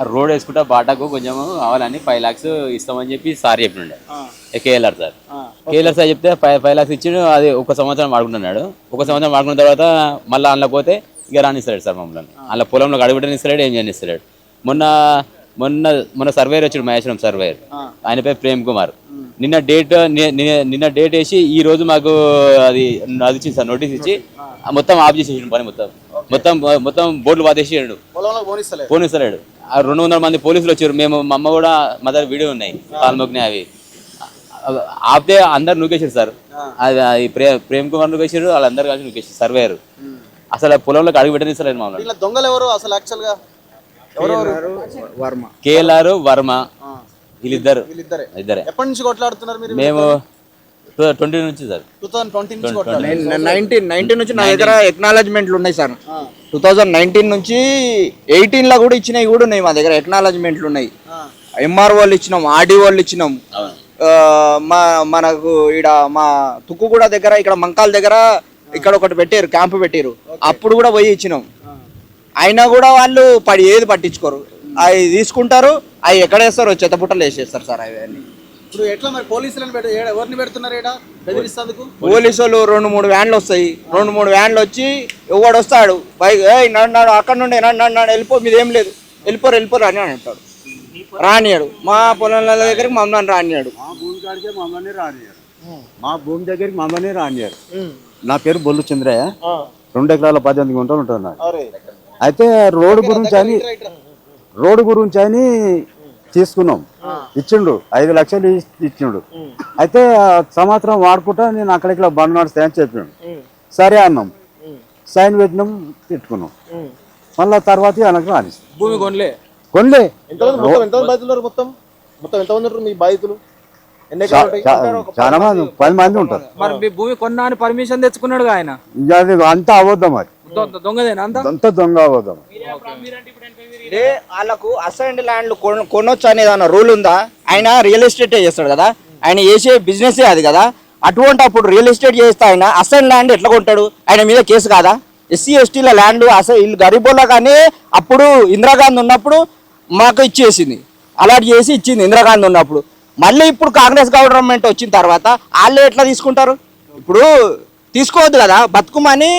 Road వేసుకుంటా బాటాకు కొంచెం కావాలని 5 lakhs ఇస్తామని చెప్పి సార్ చెప్పిండే కేఎల్ఆర్ సార్. కేఎల్ఆర్ సార్ చెప్తే 5 lakhs ఇచ్చిండు. అది 1 సంవత్సరం వాడుకుంటున్నాడు. 1 సంవత్సరం వాడుకున్న తర్వాత మళ్ళీ అందులో పోతే ఇక రానిస్తాడు సార్ మమ్మల్ని. అలా పొలంలో అడుగుబెట్టనిస్తాడు, ఏం చేయనిస్తాడు. మొన్న మొన్న మొన్న సర్వేయర్ వచ్చాడు, మహేశ్వరం సర్వేయర్, ఆయన పేరు ప్రేమ్ కుమార్. నిన్న డేట్ వేసి ఈ రోజు మాకు అది ఇచ్చింది సార్, నోటీస్ ఇచ్చి మొత్తం ఆఫ్ చేసేసాడు పని. మొత్తం బోర్డులు బాధేసాడు, పోనిస్తలేడు. 200 మంది పోలీసులు వచ్చారు. మేము మా అమ్మ కూడా మా దగ్గర వీడియో ఉన్నాయి, కాల్మోగ్ని అవి ఆపితే అందరు నూకేసారు సార్. అది ప్రేమ్ కుమార్ నూకేసాడు, వాళ్ళందరూ కలిసి నూకేసారు సర్వేయర్. అసలు పొలంలోకి అడుగు పెట్టనిస్తలేదు మమ్మల్ని. దొంగలు ఎవరు అసలు యాక్చువల్ గా? కేఎల్ఆర్ వర్మ వీళ్ళిద్దరు. ఎప్పటి నుంచి కొట్లాడుతున్నారు మీరు? మేము 2020 నుంచి సార్. 2019 నుంచి నా దగ్గర ఎక్నాలజ్మెంట్లు ఉన్నాయి సార్. 2019 నుంచి 18 లో కూడా ఇచ్చినవి కూడా ఉన్నాయి మా దగ్గర, ఎక్నాలజ్మెంట్లు ఉన్నాయి. ఎంఆర్ వాళ్ళు ఇచ్చినాం, ఆర్డీ వాళ్ళు ఇచ్చినాం. మనకు ఇక్కడ మా తుక్కుగూడ దగ్గర, ఇక్కడ మంకాల దగ్గర ఇక్కడ ఒకటి పెట్టారు, క్యాంపు పెట్టారు. అప్పుడు కూడా పోయి ఇచ్చినాం. అయినా కూడా వాళ్ళు ఏది పట్టించుకోరు. అవి తీసుకుంటారు, అవి ఎక్కడ వేస్తారో చెత్తపుట్టలు వేసేస్తారు సార్. అవన్నీ ఇప్పుడు ఎట్లా మరి పోలీసులను ఎవరిని పెడుతున్నారు? పోలీసులు 2-3 వ్యాన్లు వస్తాయి. 2-3 వ్యాన్లు వచ్చి ఎవడు వస్తాడు బైక్ నన్ను అక్కడ నుండి నన్ను వెళ్ళిపో, మీదేం లేదు, వెళ్ళిపోరు అని అంటాడు. రానియాడు. మా పొలాల దగ్గరికి మమ్మల్ని రానియాడు. మా భూమి దగ్గరికి మమ్మల్ని రానియారు. నా పేరు బొల్లు చంద్రయ్య. 2 ఎకరాల 18 గుంటలు ఉంటున్నాడు. అయితే రోడ్డు గురించి అని తీసుకున్నాం, ఇచ్చిండు 5 లక్షలు ఇచ్చిండు. అయితే సంవత్సరం వాడుకుంటా నేను అక్కడికి బండ్ నడుస్తాయని చెప్పిండు. సరే అన్నాం, సైన్ పెట్టినాం, తిట్టుకున్నాం. మళ్ళా తర్వాత వెనక్కి రాని భూమి కొనలే. చాలా మంది 10 మంది ఉంటారు. మరి మీ భూమి కొన్నా అని పర్మిషన్ తెచ్చుకున్నాడు ఆయన. అది అంతా అబద్ధం, అది దొంగదేనా? అంతా దొంగ అబద్ధం. వాళ్ళకు అసైన్డ్ ల్యాండ్లు కొనొచ్చు అనేది అన్న రూల్ ఉందా? ఆయన రియల్ ఎస్టేట్ చేస్తాడు కదా, ఆయన చేసే బిజినెస్ అది కదా. అటువంటి అప్పుడు రియల్ ఎస్టేట్ చేస్తే ఆయన అసైన్ ల్యాండ్ ఎట్లా కొంటాడు? ఆయన మీద కేసు కాదా? ఎస్సీ ఎస్టీల ల్యాండ్ వీళ్ళు గరీబోళ్ళ కానీ అప్పుడు ఇందిరాగాంధీ ఉన్నప్పుడు మాకు ఇచ్చేసింది, అలాట్ చేసి ఇచ్చింది ఇందిరాగాంధీ ఉన్నప్పుడు. మళ్ళీ ఇప్పుడు కాంగ్రెస్ గవర్నమెంట్ వచ్చిన తర్వాత వాళ్ళు ఎట్లా తీసుకుంటారు? ఇప్పుడు తీసుకోవద్దు కదా. బతుకుమని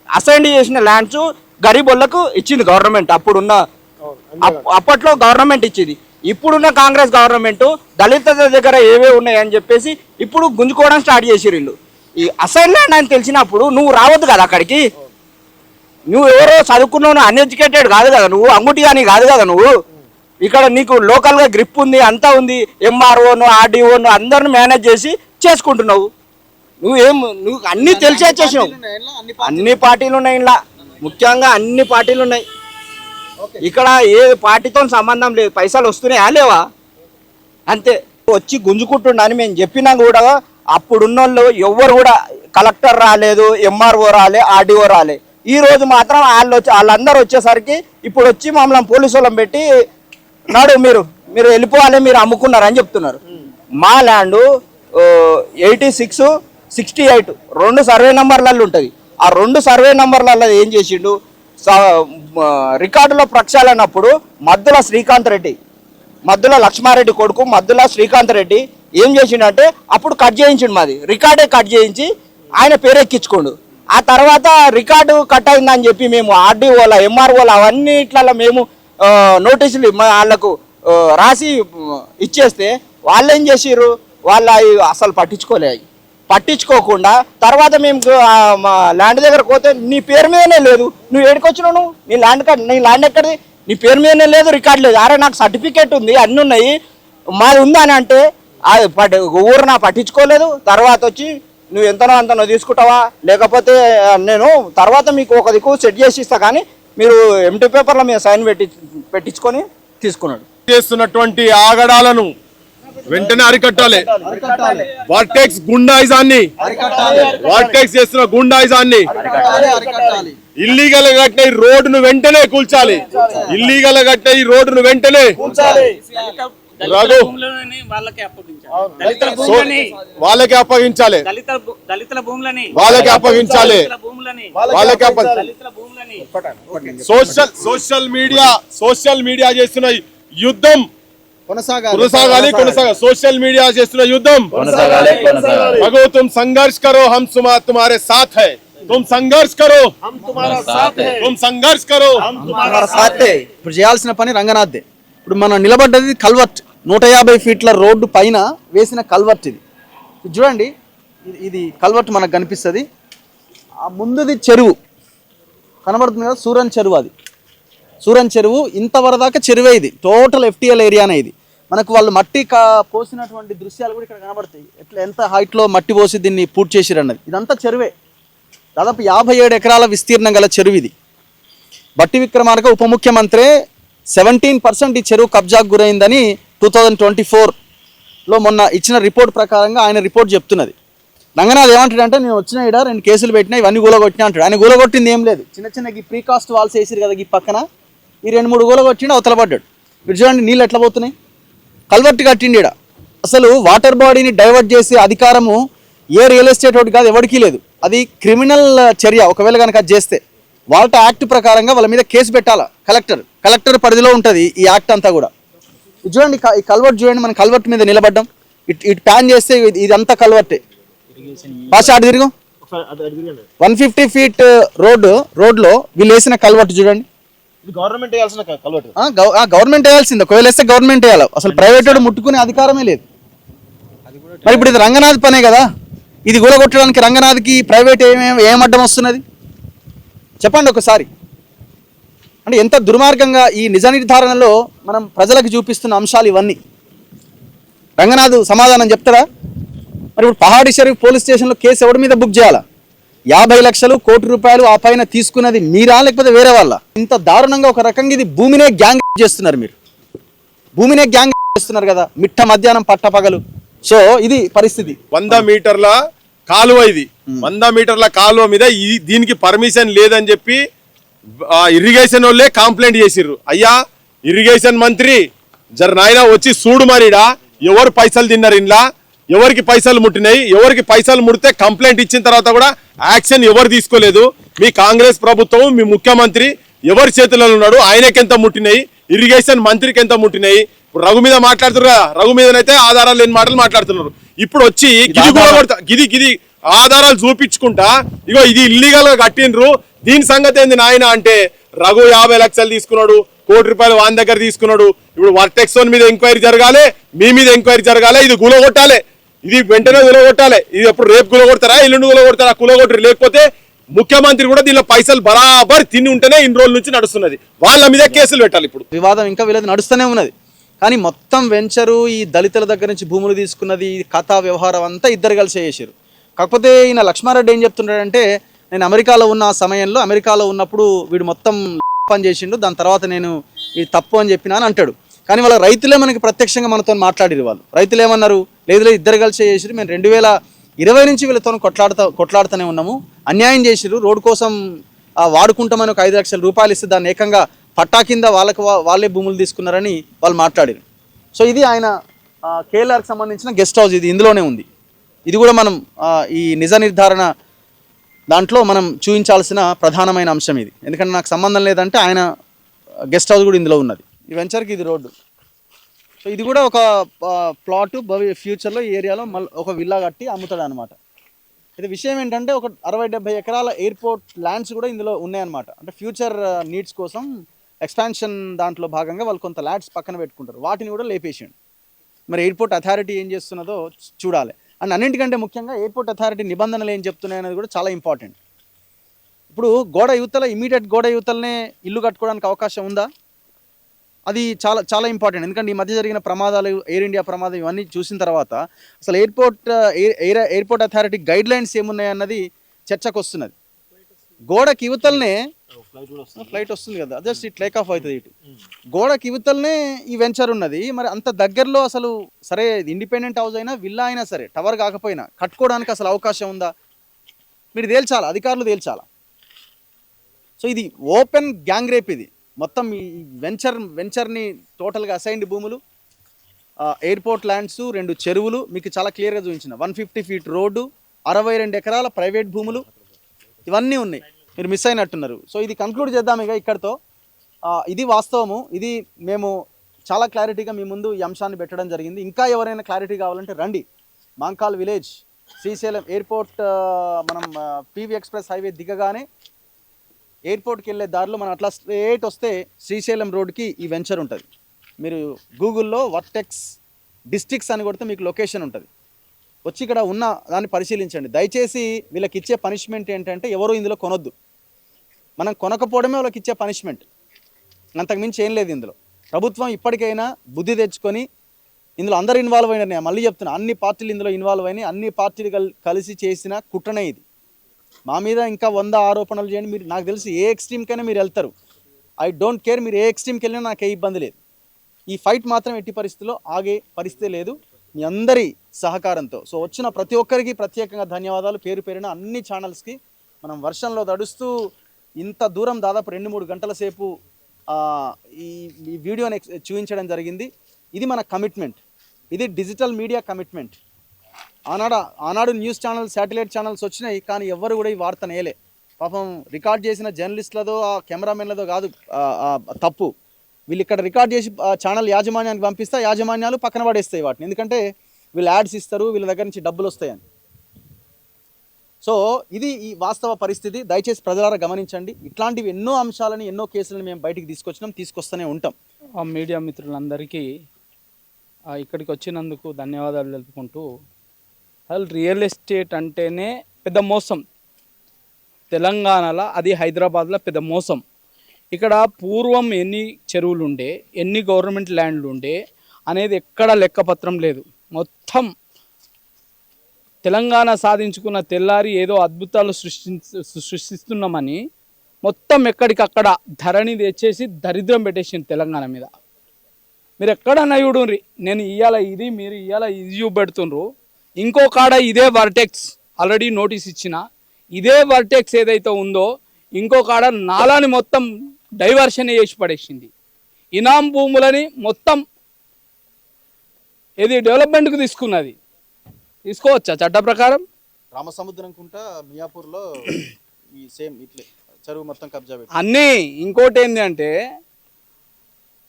అసైన్ చేసిన ల్యాండ్స్ గరీబోళ్ళకు ఇచ్చింది గవర్నమెంట్. అప్పట్లో గవర్నమెంట్ ఇచ్చింది. ఇప్పుడున్న కాంగ్రెస్ గవర్నమెంట్ దళితుల దగ్గర ఏవే ఉన్నాయని చెప్పేసి ఇప్పుడు గుంజుకోవడం స్టార్ట్ చేసిరు వీళ్ళు. ఈ అసైన్ ల్యాండ్ అని తెలిసినప్పుడు నువ్వు రావద్దు కదా అక్కడికి. నువ్వు ఎవరో చదువుకున్నావు, అన్ఎడ్యుకేటెడ్ కాదు కదా నువ్వు, అంగుటి అని కాదు కదా నువ్వు. ఇక్కడ నీకు లోకల్గా గ్రిప్ ఉంది, అంతా ఉంది. ఎంఆర్ఓను ఆర్డీఓను అందరిని మేనేజ్ చేసి చేసుకుంటున్నావు. నువ్వు అన్నీ తెలిసే చేసినావు. అన్ని పార్టీలు ఉన్నాయి ఇలా, ముఖ్యంగా అన్ని పార్టీలు ఉన్నాయి. ఇక్కడ ఏ పార్టీతో సంబంధం లేదు, పైసలు వస్తున్నాయా లేవా అంతే. వచ్చి గుంజుకుంటున్నా అని మేము చెప్పినా కూడా అప్పుడున్న వాళ్ళు ఎవ్వరు కూడా కలెక్టర్ రాలేదు, ఎంఆర్ఓ రాలే, ఆర్డీఓ రాలే. ఈ రోజు మాత్రం వాళ్ళందరూ వచ్చేసరికి ఇప్పుడు వచ్చి మమ్మల్ని పోలీసు వాళ్ళని పెట్టి నాడు మీరు వెళ్ళిపోవాలి, మీరు అమ్ముకున్నారని చెప్తున్నారు. మా ల్యాండ్ 86, 68 2 సర్వే నంబర్లలో ఉంటుంది. ఆ 2 సర్వే నంబర్లలో ఏం చేసిండు, రికార్డులో ప్రక్షాళనప్పుడు మద్దుల శ్రీకాంత్ రెడ్డి, మద్దుల లక్ష్మారెడ్డి కొడుకు మద్దుల శ్రీకాంత్ రెడ్డి ఏం చేసిండంటే అప్పుడు కట్ చేయించిండు, మాది రికార్డే కట్ చేయించి ఆయన పేరెక్కించుకోండు. ఆ తర్వాత రికార్డు కట్ అయిందని చెప్పి మేము ఆర్డీఓల ఎంఆర్ఓల అవన్నిట్లలో మేము నోటీసులు వాళ్ళకు రాసి ఇచ్చేస్తే వాళ్ళు ఏం చేసిర్రు, వాళ్ళు అసలు పట్టించుకోకుండా తర్వాత మేము మా ల్యాండ్ దగ్గర పోతే నీ పేరు మీదనే లేదు, నువ్వు ఏడుకొచ్చినావు, నీ ల్యాండ్ ఎక్కడిది, నీ పేరు మీదనే లేదు, రికార్డు లేదు. అరే నాకు సర్టిఫికేట్ ఉంది, అన్నీ ఉన్నాయి, మాది ఉందా అని అంటే ఊరు నా పట్టించుకోలేదు. తర్వాత వచ్చి నువ్వు ఎంతనో అంతనో తీసుకుంటావా, లేకపోతే నేను తర్వాత మీకు ఒక దిక్కు సెట్ చేసి ఇస్తా, కానీ మీరు ఎంటీ పేపర్లో మీరు సైన్ పెట్టించుకొని తీసుకున్నాడు. చేస్తున్నటువంటి ఆగడాలను వెంటనే అరికట్టాలి. వర్టెక్స్ గుండాయిజాన్ని, వర్టెక్స్ చేస్తున్న గుండాయిజాన్ని, ఇల్లీగల్ కట్టిన ఈ రోడ్డును వెంటనే కూల్చాలి. ఇల్లీగల్ కట్టిన ఈ రోడ్డును వెంటనే రఘు వాళ్ళకి అప్పగించాలి. దళితుల భూములని వాళ్ళకి అప్పగించాలి, దళితుల భూములని వాళ్ళకి అప్పగించాలి, భూములని వాళ్ళకి దళితుల భూములని సోషల్ మీడియా చేస్తున్న యుద్ధం కొనసాగాలి. सोशल मीडिया చేస్తున్న యుద్ధం रघु तुम संघर्ष करो, हम तुम्हारे साथ है, तुम संघर्ष करो, हम तुम्हारा साथ है, तुम संघर्ष करो, हम तुम्हारा साथ है. ఇప్పుడు చేయాల్సిన పని రంగనాథ్దే. ఇప్పుడు మనం నిలబడ్డది కల్వర్ట్, 150 ఫీట్ల రోడ్డు పైన వేసిన కల్వర్ట్ ఇది. చూడండి, ఇది కల్వర్ట్ మనకు కనిపిస్తుంది. ఆ ముందుది చెరువు కనబడుతుంది కదా, సూరన్ చెరువు. అది సూరన్ చెరువు. ఇంతవరదాకా చెరువే ఇది, టోటల్ FTL ఏరియానే ఇది. మనకు వాళ్ళు మట్టి పోసినటువంటి దృశ్యాలు కూడా ఇక్కడ కనబడతాయి. ఎంత హైట్లో మట్టి పోసి దీన్ని పూర్తి చేసిరు అన్నది. ఇదంతా చెరువే. దాదాపు 57 ఎకరాల విస్తీర్ణం గల చెరువు ఇది. బట్టి విక్రమార్క ఉప ముఖ్యమంత్రి 17% ఈ చెరువు కబ్జాకు గురైందని 2024లో మొన్న ఇచ్చిన రిపోర్ట్ ప్రకారంగా ఆయన రిపోర్ట్ చెప్తున్నది. రంగనాథ్ ఏమంటాడంటే, నేను వచ్చిన ఇక్కడ 2 కేసులు పెట్టినా, ఇవన్నీ గూలగొట్టినా అంటాడు. ఆయన గూలగొట్టింది ఏం లేదు, చిన్న చిన్న ఈ ప్రీకాస్ట్ వాల్స్ వేసిరు కదా ఈ పక్కన, ఈ 2-3 గూలగొట్టిండు, అవతల పడ్డాడు. ఇప్పుడు చూడండి నీళ్ళు ఎట్లా పోతున్నాయి. కల్వర్ట్ కట్టిండి ఇక్కడ. అసలు వాటర్ బాడీని డైవర్ట్ చేసే అధికారము ఏ రియల్ ఎస్టేట్ ఒకటి కాదు, ఎవరికీ లేదు. అది క్రిమినల్ చర్య. ఒకవేళ కనుక అది చేస్తే వాల్టా యాక్ట్ ప్రకారంగా వాళ్ళ మీద కేసు పెట్టాలా కలెక్టర్ పరిధిలో ఉంటుంది ఈ యాక్ట్ అంతా కూడా. చూడండి ఈ కల్వర్ట్ చూడండి, మనం కల్వర్ట్ మీద నిలబడ్డాం. ఇటు ప్యాన్ చేస్తే ఇదంతా కల్వర్టే. పాస్ ఆడు తిరుగు. 150 ఫీట్ రోడ్లో వీళ్ళు వేసిన కల్వర్ట్ చూడండి. గవర్నమెంట్ వేయాల్సిన కల్వర్ట్, గవర్నమెంట్ వేయాల్సింది. ఒకవేళ వేస్తే గవర్నమెంట్ వేయాలి. అసలు ప్రైవేట్ వాడు ముట్టుకునే అధికారమే లేదు. మరి ఇప్పుడు ఇది రంగనాథ్ పనే కదా, ఇది కూలగొట్టడానికి రంగనాథ్కి ప్రైవేట్ ఏం అడ్డం వస్తున్నది చెప్పండి ఒకసారి. అంటే ఎంత దుర్మార్గంగా ఈ నిజ నిర్ధారణలో మనం ప్రజలకు చూపిస్తున్న అంశాలు ఇవన్నీ. రంగనాథ్ సమాధానం చెప్తారా? మరి ఇప్పుడు పహాడి షరీఫ్ పోలీస్ స్టేషన్లో కేసు ఎవరి మీద బుక్ చేయాలా? 50 లక్షలు, ₹1 కోటి ఆ పైన తీసుకున్నది మీరా లేకపోతే వేరే వాళ్ళ? ఇంత దారుణంగా ఒక రకంగా ఇది భూమినే గ్యాంగ్ చేస్తున్నారు. మీరు భూమినే గ్యాంగ్ చేస్తున్నారు కదా, మిట్ట మధ్యాహ్నం పట్టపగలు. సో ఇది పరిస్థితి. 100 మీటర్ల కాలువ ఇది. 100 మీటర్ల కాలువ మీద దీనికి పర్మిషన్ లేదని చెప్పి ఇరిగేషన్ వాళ్ళే కంప్లైంట్ చేసిర్రు. అయ్యా ఇరిగేషన్ మంత్రి జర నాయన వచ్చి చూడు, మరిడా ఎవరు పైసలు తిన్నారు, ఇంట్లో ఎవరికి పైసలు ముట్టినాయి, ఎవరికి పైసలు ముడితే కంప్లైంట్ ఇచ్చిన తర్వాత కూడా యాక్షన్ ఎవరు తీసుకోలేదు. మీ కాంగ్రెస్ ప్రభుత్వం, మీ ముఖ్యమంత్రి ఎవరి చేతుల్లో ఉన్నాడు, ఆయనకెంత ముట్టినాయి, ఇరిగేషన్ మంత్రికి ఎంత ముట్టినాయి. ఇప్పుడు రఘు మీద మాట్లాడుతున్నారు కదా, రఘు మీదనైతే ఆధారాలు లేని మాటలు మాట్లాడుతున్నారు. ఇప్పుడు వచ్చి గిది ఆధారాలు చూపించుకుంటా, ఇగో ఇది ఇల్లీగల్ గా కట్టిండ్రు, దీని సంగతి ఏంది నాయన అంటే, రఘు 50 లక్షలు తీసుకున్నాడు, ₹1 కోటి వాని దగ్గర తీసుకున్నాడు. ఇప్పుడు వర్టెక్స్ మీద ఎంక్వైరీ జరగాలి, మీ మీద ఎంక్వైరీ జరగాలి, ఇది గులగొట్టాలి, ఇది వెంటనే గులగొట్టాలి. ఇది ఎప్పుడు రేపు గులగొడతారా, ఎల్లుండి గులగొడతారా? కులగొట్టరు. లేకపోతే ముఖ్యమంత్రి కూడా దీనిలో పైసలు బరాబర్ తిని ఉంటేనే ఇన్ని రోజుల నుంచి నడుస్తున్నది, వాళ్ళ మీద కేసులు పెట్టాలి. ఇప్పుడు వివాదం ఇంకా వీళ్ళది నడుస్తూనే ఉన్నది. కానీ మొత్తం వెంచరు ఈ దళితుల దగ్గర నుంచి భూములు తీసుకున్నది, కథా వ్యవహారం అంతా ఇద్దరు కలిసి చేసారు. కాకపోతే ఈయన లక్ష్మారెడ్డి ఏం చెప్తున్నాడంటే, నేను అమెరికాలో ఉన్న సమయంలో, అమెరికాలో ఉన్నప్పుడు వీడు మొత్తం పని చేసిండు, దాని తర్వాత నేను ఇది తప్పు అని చెప్పినా అని అంటాడు. కానీ వాళ్ళ రైతులే మనకి ప్రత్యక్షంగా మనతో మాట్లాడిరు. వాళ్ళు రైతులు ఏమన్నారు, లేదు ఇద్దరు కలిసి చేసిరు, మేము 2020 నుంచి వీళ్ళతో కొట్లాడుతూనే ఉన్నాము, అన్యాయం చేసిరు, రోడ్డు కోసం వాడుకుంటామని ఒక ₹5 లక్షలు ఇస్తే దాన్ని ఏకంగా పట్టా కింద వాళ్ళే భూములు తీసుకున్నారని వాళ్ళు మాట్లాడారు. సో ఇది ఆయన కేఎల్ఆర్కి సంబంధించిన గెస్ట్ హౌస్, ఇది ఇందులోనే ఉంది. ఇది కూడా మనం ఈ నిజ నిర్ధారణ దాంట్లో మనం చూపించాల్సిన ప్రధానమైన అంశం ఇది. ఎందుకంటే నాకు సంబంధం లేదంటే ఆయన గెస్ట్ హౌస్ కూడా ఇందులో ఉన్నది. ఈ వెంచర్కి ఇది రోడ్డు. సో ఇది కూడా ఒక ప్లాట్ ఫ్యూచర్లో ఈ ఏరియాలో ఒక విల్లా కట్టి అమ్ముతాడు అనమాట. ఇది విషయం ఏంటంటే, ఒక 60-70 ఎకరాల ఎయిర్పోర్ట్ ల్యాండ్స్ కూడా ఇందులో ఉన్నాయన్నమాట. అంటే ఫ్యూచర్ నీడ్స్ కోసం ఎక్స్పాన్షన్ దాంట్లో భాగంగా వాళ్ళు కొంత ల్యాండ్స్ పక్కన పెట్టుకుంటారు, వాటిని కూడా లేపేసిండు. మరి ఎయిర్పోర్ట్ అథారిటీ ఏం చేస్తున్నదో చూడాలి. అండ్ అన్నింటికంటే ముఖ్యంగా ఎయిర్పోర్ట్ అథారిటీ నిబంధనలు ఏం చెప్తున్నాయి అనేది కూడా చాలా ఇంపార్టెంట్. ఇప్పుడు ఇమీడియట్ గోడ యువతలనే ఇల్లు కట్టుకోవడానికి అవకాశం ఉందా? అది చాలా చాలా ఇంపార్టెంట్. ఎందుకంటే ఈ మధ్య జరిగిన ప్రమాదాలు, ఎయిర్ ఇండియా ప్రమాదం, ఇవన్నీ చూసిన తర్వాత అసలు ఎయిర్పోర్ట్ అథారిటీ గైడ్ లైన్స్ ఏమున్నాయన్నది చర్చకు వస్తున్నది. గోడకి యువతలనే ఫ్లైట్ వస్తుంది కదా, జస్ట్ ఇట్ టేక్ ఆఫ్ అవుతుంది. ఇటు గోడకి యువతలనే ఈ వెంచర్ ఉన్నది. మరి అంత దగ్గరలో అసలు సరే ఇండిపెండెంట్ హౌస్ అయినా విల్లా అయినా సరే, టవర్ కాకపోయినా కట్టుకోవడానికి అసలు అవకాశం ఉందా? మీరు తేల్చాలా, అధికారులు తేల్చాలా. సో ఇది ఓపెన్ గ్యాంగ్ రేప్. ఇది మొత్తం ఈ వెంచర్ని టోటల్గా అసైన్డ్ భూములు ఎయిర్పోర్ట్ ల్యాండ్స్, 2 చెరువులు మీకు చాలా క్లియర్గా చూపించిన. 150 ఫీట్ రోడ్డు, 62 ఎకరాల ప్రైవేట్ భూములు, ఇవన్నీ ఉన్నాయి. మీరు మిస్ అయినట్టున్నారు. సో ఇది కంక్లూడ్ చేద్దాం ఇక ఇక్కడితో. ఇది వాస్తవము. ఇది మేము చాలా క్లారిటీగా మీ ముందు ఈ అంశాన్ని పెట్టడం జరిగింది. ఇంకా ఎవరైనా క్లారిటీ కావాలంటే రండి. మాంకాల్ విలేజ్, శ్రీశైలం ఎయిర్పోర్ట్, మనం పివి ఎక్స్ప్రెస్ హైవే దిగగానే ఎయిర్పోర్ట్కి వెళ్ళే దారిలో మనం అట్లా స్ట్రేట్ వస్తే శ్రీశైలం రోడ్కి ఈ వెంచర్ ఉంటుంది. మీరు గూగుల్లో వర్టెక్స్ డిస్ట్రిక్ట్స్ అని కొడితే మీకు లొకేషన్ ఉంటుంది. వచ్చి ఇక్కడ ఉన్న దాన్ని పరిశీలించండి. దయచేసి వీళ్ళకి ఇచ్చే పనిష్మెంట్ ఏంటంటే ఎవరు ఇందులో కొనొద్దు. మనం కొనకపోవడమే వాళ్ళకి ఇచ్చే పనిష్మెంట్, అంతకుమించి ఏం లేదు ఇందులో. ప్రభుత్వం ఇప్పటికైనా బుద్ధి తెచ్చుకొని, ఇందులో అందరూ ఇన్వాల్వ్ అయినారు. నేను మళ్ళీ చెప్తున్నా, అన్ని పార్టీలు ఇందులో ఇన్వాల్వ్ అయినాయి. అన్ని పార్టీలు కలిసి చేసిన కుట్రనే ఇది. మా మీద ఇంకా 100 ఆరోపణలు చేయండి. మీరు నాకు తెలిసి ఏ ఎక్స్ట్రీమ్కైనా మీరు వెళ్తారు. ఐ డోంట్ కేర్, మీరు ఏ ఎక్స్ట్రీమ్కి వెళ్ళినా నాకు ఏ ఇబ్బంది లేదు. ఈ ఫైట్ మాత్రం ఎట్టి పరిస్థితుల్లో ఆగే పరిస్థితి లేదు మీ అందరి సహకారంతో. సో వచ్చిన ప్రతి ఒక్కరికి ప్రత్యేకంగా ధన్యవాదాలు పేరు పేరున. అన్ని ఛానల్స్కి మనం వర్షంలో తడుస్తూ ఇంత దూరం దాదాపు 2-3 గంటల సేపు ఈ వీడియోని చూపించడం జరిగింది. ఇది మన కమిట్మెంట్, ఇది డిజిటల్ మీడియా కమిట్మెంట్. ఆనాడు న్యూస్ ఛానల్, శాటిలైట్ ఛానల్స్ వచ్చినాయి, కానీ ఎవ్వరు కూడా ఈ వార్త నేయలే. పాపం రికార్డ్ చేసిన జర్నలిస్టులదో ఆ కెమెరామెన్లదో కాదు తప్పు. వీళ్ళు ఇక్కడ రికార్డ్ చేసి ఛానల్ యాజమాన్యానికి పంపిస్తే యాజమాన్యాలు పక్కన పడేస్తాయి వాటిని. ఎందుకంటే వీళ్ళు యాడ్స్ ఇస్తారు, వీళ్ళ దగ్గర నుంచి డబ్బులు వస్తాయని. సో ఇది ఈ వాస్తవ పరిస్థితి. దయచేసి ప్రజలారా గమనించండి. ఇట్లాంటివి ఎన్నో అంశాలని, ఎన్నో కేసులను మేము బయటికి తీసుకొస్తూనే ఉంటాం. మీడియా మిత్రులందరికీ ఇక్కడికి వచ్చినందుకు ధన్యవాదాలు తెలుపుకుంటూ, అసలు రియల్ ఎస్టేట్ అంటేనే పెద్ద మోసం. తెలంగాణలో, అది హైదరాబాద్లో పెద్ద మోసం. ఇక్కడ పూర్వం ఎన్ని చెరువులు ఉండే, ఎన్ని గవర్నమెంట్ ల్యాండ్లు ఉండే అనేది ఎక్కడ లెక్కపత్రం లేదు. మొత్తం తెలంగాణ సాధించుకున్న తెల్లారి ఏదో అద్భుతాలు సృష్టిస్తున్నామని మొత్తం ఎక్కడికక్కడ ధరణి తెచ్చేసి దరిద్రం పెట్టేసింది తెలంగాణ మీద. మీరు ఎక్కడన్నా చూడుండ్రి, నేను ఇవాళ ఇది, మీరు ఇవాళ ఇది చూపెడుతుండ్రు. ఇంకో కాడ ఇదే వర్టెక్స్ ఆల్రెడీ నోటీస్ ఇచ్చిన, ఇదే వర్టెక్స్ ఏదైతే ఉందో ఇంకో కాడ నాలాని మొత్తం డైవర్షన్ చేసి పడేసింది. ఇనాం భూములని మొత్తం ఏది డెవలప్మెంట్కి తీసుకున్నది. తీసుకోవచ్చా చట్ట ప్రకారం? రామసముద్రం కుంట మియాపూర్లో ఈ సేమ్ ఇట్లే చెరువు మొత్తం కబ్జా పెట్టి అన్నీ. ఇంకోటి ఏంటి అంటే,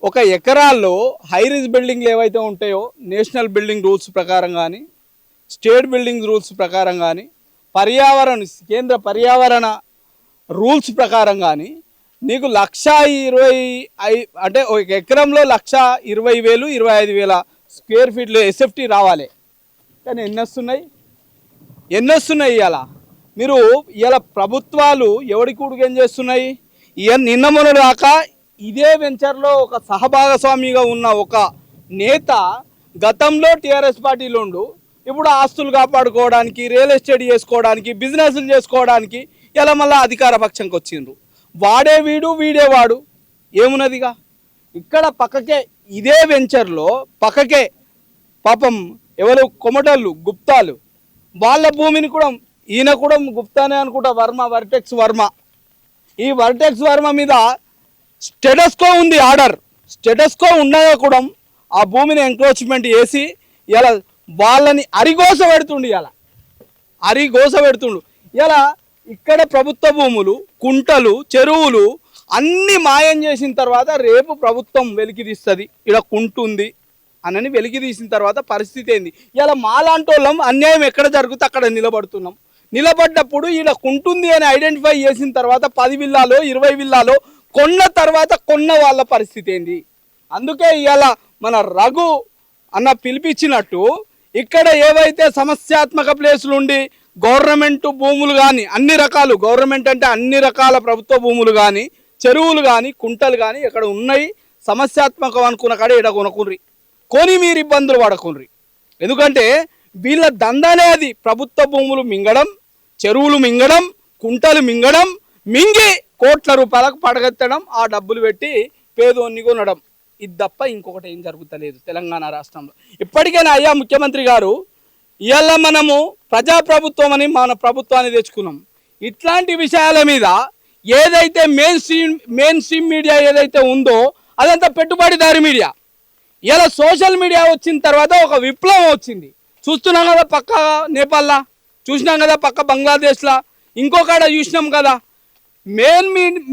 ఒక ఎకరాల్లో హైరీజ్ బిల్డింగ్లు ఏవైతే ఉంటాయో నేషనల్ బిల్డింగ్ రూల్స్ ప్రకారం కానీ, స్టేట్ బిల్డింగ్ రూల్స్ ప్రకారం కానీ, కేంద్ర పర్యావరణ రూల్స్ ప్రకారం కానీ నీకు 1,20,000 అంటే ఒక ఎకరంలో 1,20,000 25,000 స్క్వేర్ ఫీట్లు ఎస్ఎఫ్టీ రావాలి. కానీ ఎన్ని వస్తున్నాయి ఇవాళ? మీరు ఇవాళ ప్రభుత్వాలు ఎవడి కూడుకేం చేస్తున్నాయి? నిన్న మొన్న దాకా ఇదే వెంచర్లో ఒక సహభాగస్వామిగా ఉన్న ఒక నేత గతంలో టీఆర్ఎస్ పార్టీలో ఉండు, ఇప్పుడు ఆస్తులు కాపాడుకోవడానికి, రియల్ ఎస్టేట్ చేసుకోవడానికి, బిజినెస్లు చేసుకోవడానికి ఇలా మళ్ళీ అధికార పక్షంకి వచ్చిండ్రు. వాడే వీడు, వీడే వాడు, ఏమున్నదిగా. ఇక్కడ పక్కకే ఇదే వెంచర్లో పక్కకే పాపం ఎవరు కొమటోళ్ళు, గుప్తాలు, వాళ్ళ భూమిని కూడా ఈయన కూడా గుప్తానే అనుకుంటా, వర్టెక్స్ వర్మ. ఈ వర్టెక్స్ వర్మ మీద స్టేటస్కో ఉంది ఆర్డర్. స్టేటస్కో ఉండగా కూడా ఆ భూమిని ఎంక్రోచ్మెంట్ చేసి ఇలా వాళ్ళని అరిగోస పెడుతుండు. ఇలా ఇక్కడ ప్రభుత్వ భూములు, కుంటలు, చెరువులు అన్నీ మాయం చేసిన తర్వాత రేపు ప్రభుత్వం వెలికి తీస్తుంది ఇక్కడ కుంటుంది అని వెలికి తీసిన తర్వాత పరిస్థితి ఏంది? ఇలా మాలాంటి వాళ్ళం అన్యాయం ఎక్కడ జరుగుతుంది అక్కడ నిలబడుతున్నాం. నిలబడ్డప్పుడు ఇలా కుంటుంది అని ఐడెంటిఫై చేసిన తర్వాత 10 విల్లాలో 20 విల్లాలో కొన్న తర్వాత కొన్న వాళ్ళ పరిస్థితి ఏంది? అందుకే ఇవాళ మన రఘు అన్న పిలిపించినట్టు ఇక్కడ ఏవైతే సమస్యాత్మక ప్లేసులు ఉండి గవర్నమెంట్ భూములు కానీ, అన్ని రకాలు గవర్నమెంట్ అంటే అన్ని రకాల ప్రభుత్వ భూములు కానీ, చెరువులు కానీ, కుంటలు కానీ ఇక్కడ ఉన్నాయి సమస్యాత్మకం అనుకున్న కాడ ఇక్కడ కొనుక్కుండ్రి, కొని మీరు ఇబ్బందులు పడకుండ్రి. ఎందుకంటే వీళ్ళ దందానే అది. ప్రభుత్వ భూములు మింగడం, చెరువులు మింగడం, కుంటలు మింగడం, మింగి కోట్ల రూపాయలకు పడగెత్తడం, ఆ డబ్బులు పెట్టి పేదోన్ని కొనడం. ఇది తప్ప ఇంకొకటి ఏం జరుగుతలేదు తెలంగాణ రాష్ట్రంలో. ఇప్పటికైనా అయ్యా ముఖ్యమంత్రి గారు, ఇవాళ మనము ప్రజాప్రభుత్వం అని మన ప్రభుత్వాన్ని తెచ్చుకున్నాం. ఇట్లాంటి విషయాల మీద ఏదైతే మెయిన్ స్ట్రీమ్ మీడియా ఏదైతే ఉందో అదంతా పెట్టుబడిదారి మీడియా. ఇలా సోషల్ మీడియా వచ్చిన తర్వాత ఒక విప్లవం వచ్చింది. చూస్తున్నాం కదా పక్క నేపాల్లా, చూసినాం కదా పక్క బంగ్లాదేశ్లా, ఇంకొకడ చూసినాం కదా.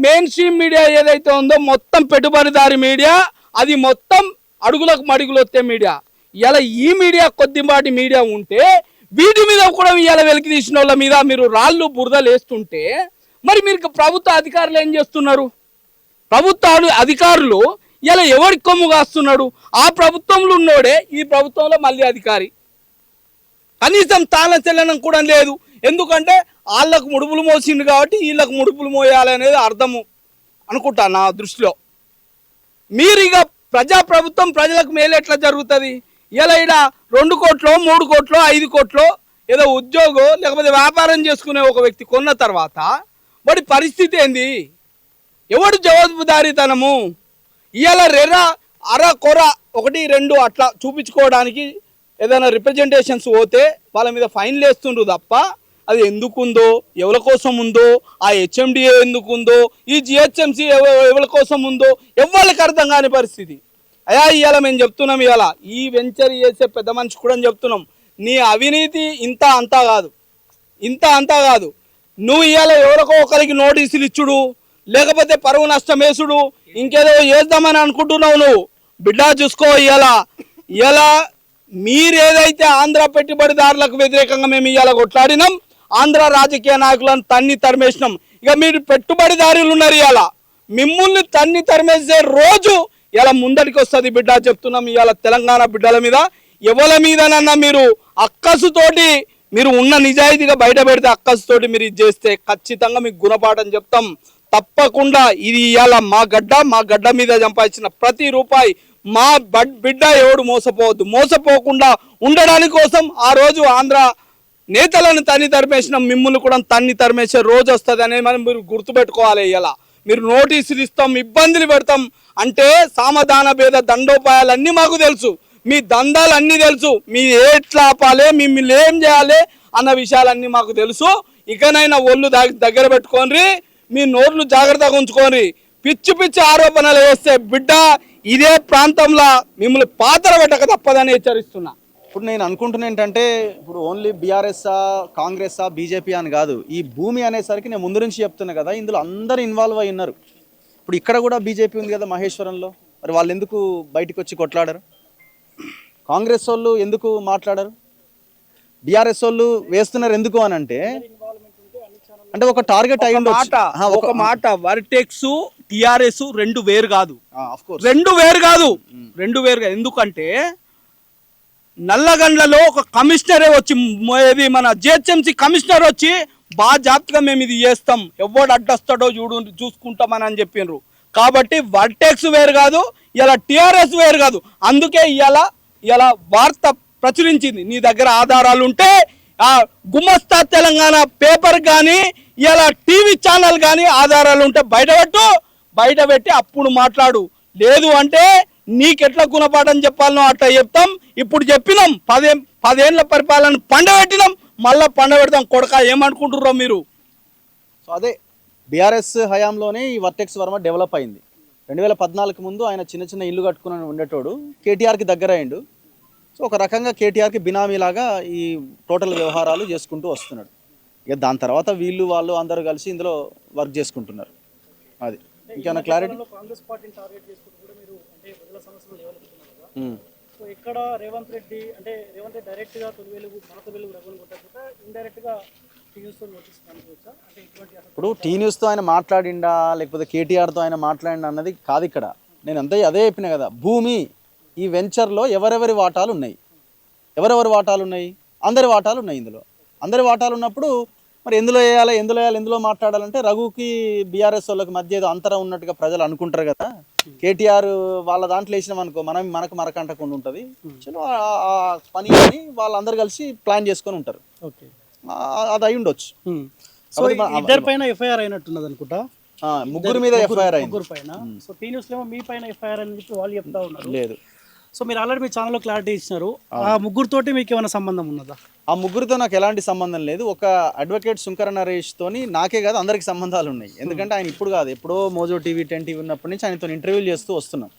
మెయిన్ స్ట్రీమ్ మీడియా ఏదైతే ఉందో మొత్తం పెట్టుబడిదారి మీడియా, అది మొత్తం అడుగులకు మడుగులు వచ్చే మీడియా. ఇలా ఈ మీడియా కొద్దిపాటి మీడియా ఉంటే వీటి మీద కూడా ఇలా వెలికి తీసిన వాళ్ళ మీద మీరు రాళ్ళు బురదలు వేస్తుంటే మరి మీరు ప్రభుత్వ అధికారులు ఏం చేస్తున్నారు? ప్రభుత్వ అధికారులు ఇలా ఎవరికి కొమ్ము కాస్తున్నాడు? ఆ ప్రభుత్వంలో ఉన్నోడే ఈ ప్రభుత్వంలో మళ్ళీ అధికారి. కనీసం తాళ చెల్లనం కూడా లేదు. ఎందుకంటే వాళ్ళకు ముడుపులు మోసిండు కాబట్టి వీళ్ళకు ముడుపులు మోయాలనేది అర్థము అనుకుంటా నా దృష్టిలో. మీరు ఇక ప్రజాప్రభుత్వం ప్రజలకు మేలు ఎట్లా జరుగుతుంది? ఇలా ఇక్కడ 2 కోట్లు 3 కోట్లు 5 కోట్లు ఏదో ఉద్యోగం లేకపోతే వ్యాపారం చేసుకునే ఒక వ్యక్తి కొన్న తర్వాత వాడి పరిస్థితి ఏంది? ఎవడు జవాబుదారీతనము? ఇవాళ అర కొర 1 2 అట్లా చూపించుకోవడానికి ఏదైనా రిప్రజెంటేషన్స్ పోతే వాళ్ళ మీద ఫైన్లు వేస్తుండ్రు తప్ప అది ఎందుకుందో, ఎవరి కోసం ఉందో, ఆ హెచ్ఎండిఏ ఎందుకుందో, ఈ జిహెచ్ఎంసీ ఎవరి కోసం ఉందో ఎవరికి అర్థం కాని పరిస్థితి. అయ్యా ఇవాళ మేము చెప్తున్నాం, ఇవాళ ఈ వెంచర్ చేసే పెద్ద మనిషి కూడా చెప్తున్నాం, నీ అవినీతి ఇంత అంతా కాదు. నువ్వు ఇవాళ ఎవరికో ఒకరికి నోటీసులు ఇచ్చుడు, లేకపోతే పరువు నష్టం వేసుడు, ఇంకేదో చేద్దామని అనుకుంటున్నావు నువ్వు. బిడ్డ చూసుకో, ఇవాళ మీరేదైతే ఆంధ్ర పెట్టుబడిదారులకు వ్యతిరేకంగా మేము ఇవాళ కొట్లాడినాం, ఆంధ్ర రాజకీయ నాయకులను తన్ని తరిమేసినాం. ఇక మీరు పెట్టుబడిదారులు ఉన్నారు, ఇవాళ మిమ్మల్ని తన్ని తరిమేసే రోజు ఇలా ముందడికి వస్తుంది బిడ్డ చెప్తున్నాం. ఇవాళ తెలంగాణ బిడ్డల మీద ఎవరి మీదనన్నా మీరు అక్కసుతోటి మీరు ఉన్న నిజాయితీగా బయట పెడితే అక్కసుతోటి మీరు ఇది చేస్తే ఖచ్చితంగా మీకు గుణపాఠం చెప్తాం. తప్పకుండా ఇది ఇవాళ మా గడ్డ మీద సంపాదించిన ప్రతి రూపాయి మా బిడ్డ ఎవడు మోసపోకుండా ఉండడానికి కోసం ఆ రోజు ఆంధ్ర నేతలను తన్ని తరిమేసినాం, మిమ్మల్ని కూడా తన్ని తరిమేసే రోజు వస్తుంది అనేది మనం మీరు గుర్తుపెట్టుకోవాలి. ఇలా మీరు నోటీసులు ఇస్తాం, ఇబ్బందులు పెడతాం అంటే సామధాన భేద దండోపాయాలన్నీ మాకు తెలుసు, మీ దందాలు అన్నీ తెలుసు, మీ ఎట్లా ఆపాలి, మిమ్మల్ని ఏం చేయాలి అన్న విషయాలన్నీ మాకు తెలుసు. ఇకనైనా ఒళ్ళు దగ్గర పెట్టుకోండి, మీ నోర్లు జాగ్రత్తగా ఉంచుకోండి. పిచ్చి ఆరోపణలు వేస్తే బిడ్డ ఇదే ప్రాంతంలో మిమ్మల్ని పాత్ర పెట్టక తప్పదని హెచ్చరిస్తున్నా. ఇప్పుడు నేను అనుకుంటున్నా ఏంటంటే, ఇప్పుడు ఓన్లీ బీఆర్ఎస్ఆ కాంగ్రెస్ఆ బీజేపీ అని కాదు, ఈ భూమి అనేసరికి నేను ముందు నుంచి చెప్తున్నా కదా, ఇందులో అందరూ ఇన్వాల్వ్ అయి ఉన్నారు. ఇప్పుడు ఇక్కడ కూడా బీజేపీ ఉంది కదా మహేశ్వరంలో, మరి వాళ్ళు ఎందుకు బయటకు వచ్చి కొట్లాడరు? కాంగ్రెస్ వాళ్ళు ఎందుకు మాట్లాడరు? బీఆర్ఎస్ వాళ్ళు వేస్తున్నారు ఎందుకు అని అంటే ఒక టార్గెట్ అయి ఒక మాట వర్టెక్స్ టిఆర్ఎస్ రెండు వేరు కాదు. ఎందుకంటే నల్లగండ్లలో ఒక కమిషనరే వచ్చి, మన జిహెచ్ఎంసీ కమిషనర్ వచ్చి బాగా జాగ్రత్తగా మేము ఇది చేస్తాం, ఎవడు అడ్డొస్తాడో చూసుకుంటామని అని చెప్పిండ్రు. కాబట్టి వర్టెక్స్ వేరు కాదు, ఇలా టిఆర్ఎస్ వేరు కాదు. అందుకే ఇలా వార్త ప్రచురించింది. నీ దగ్గర ఆధారాలు ఉంటే ఆ గుమస్తా తెలంగాణ పేపర్ కానీ ఇలా టీవీ ఛానల్ కానీ ఆధారాలు ఉంటే బయట పెట్టి అప్పుడు మాట్లాడు. లేదు అంటే నీకెట్లా గుణపాఠం చెప్పాలనో అట్లా చెప్తాం. ఇప్పుడు చెప్పినాం, 10 ఏళ్ళ పరిపాలన పండబెట్టినాం, మళ్ళీ పండబెడతాం. కొడక ఏమనుకుంటుర్రో మీరు? సో అదే బీఆర్ఎస్ హయాంలోనే ఈ వర్టెక్స్ వర్మ డెవలప్ అయింది. 2014 ముందు ఆయన చిన్న ఇల్లు కట్టుకుని ఉండేటోడు, కేటీఆర్కి దగ్గర అయిండు. సో ఒక రకంగా కేటీఆర్కి బినామీలాగా ఈ టోటల్ వ్యవహారాలు చేసుకుంటూ వస్తున్నాడు. ఇక దాని తర్వాత వాళ్ళు అందరూ కలిసి ఇందులో వర్క్ చేసుకుంటున్నారు. అది ఇంకేమైనా క్లారిటీ? కాంగ్రెస్ పార్టీని టార్గెట్ చేసుకుంటూ కూడా మీరు అంటే ప్రజల సమస్యలు లేవనెత్తుతున్నారు కదా. సో ఇక్కడ రేవంత్ రెడ్డి డైరెక్ట్ గా తొలి వెలుగు రఘుని కొట్టకుండా ఇండైరెక్ట్ గా టీన్యూస్తో నోటీస్ అనుకోవచ్చా? అంటే ఇటువంటి ఇప్పుడు టీన్యూస్తో ఆయన మాట్లాడిండా లేకపోతే కేటీఆర్తో ఆయన మాట్లాడిండా అన్నది కాదు ఇక్కడ. నేను అదే చెప్పినా కదా, భూమి ఈ వెంచర్లో ఎవరెవరి వాటాలు ఉన్నాయి, అందరి వాటాలు ఉన్నాయి. ఇందులో అందరి వాటాలు ఉన్నప్పుడు మరి ఎందులో వేయాలి ఎందులో మాట్లాడాలంటే రఘుకి బీఆర్ఎస్ వాళ్ళకి మధ్య ఏదో అంతరం ఉన్నట్టుగా ప్రజలు అనుకుంటారు కదా. కేటీఆర్ వాళ్ళ దాంట్లో వేసినాం అనుకో, మనకు మరకంటకుండా ఉంటుంది. చలో ఆ పని అని వాళ్ళందరూ కలిసి ప్లాన్ చేసుకొని ఉంటారు. ఓకే, అది అయి ఉండొచ్చు. సో ఇద్దరి పైన ఎఫ్ఐఆర్ అయినట్టున్నది అనుకుంటా. ముగ్గురు మీద ఎఫ్ఐఆర్ అయింది. ముగ్గురు పైన. సో టీ న్యూస్ లో మీ పైన ఎఫ్ఐఆర్ అని చెప్పి వాళ్ళు చెప్తా ఉన్నారు. లేదు, సో మీరు ఆల్రెడీ మీ ఛానల్లో క్లారిటీ ఇచ్చినారు. ఆ ముగ్గురితోటి మీకు ఏమైనా సంబంధం ఉన్నదా? ఆ ముగ్గురితో నాకు ఎలాంటి సంబంధం లేదు. ఒక అడ్వకేట్ శుంకర నరేష్ తోని నాకే కాదు అందరికి సంబంధాలు ఉన్నాయి. ఎందుకంటే ఆయన ఇప్పుడు కాదు, ఎప్పుడో మోజో టీవీ 10 టీవీ ఉన్నప్పటి నుంచి ఆయనతో ఇంటర్వ్యూలు చేస్తూ వస్తున్నాం.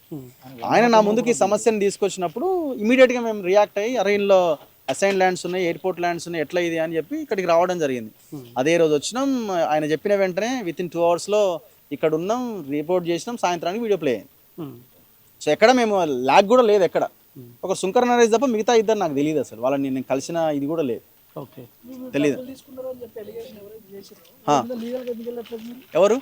ఆయన నా ముందుకి ఈ సమస్యను తీసుకొచ్చినప్పుడు ఇమీడియట్గా మేము రియాక్ట్ అయ్యి అరే ఇందులో అసైన్ ల్యాండ్స్ ఉన్నాయి, ఎయిర్పోర్ట్ ల్యాండ్స్ ఉన్నాయి, ఎట్లా ఇది అని చెప్పి ఇక్కడికి రావడం జరిగింది. అదే రోజు వచ్చినాం. ఆయన చెప్పిన వెంటనే విత్ ఇన్ 2 అవర్స్లో ఇక్కడ ఉన్నాం, రిపోర్ట్ చేసినాం, సాయంత్రానికి వీడియో ప్లే అయింది. సో ఎక్కడ మేము ల్యాగ్ కూడా లేదు. ఎక్కడ ఒక శుంకర నరేష్ తప్ప మిగతా ఇద్దరు నాకు తెలియదు అసలు. వాళ్ళని నేను కలిసిన ఇది కూడా లేదు. ఓకే, తెలీదు. ఎవరు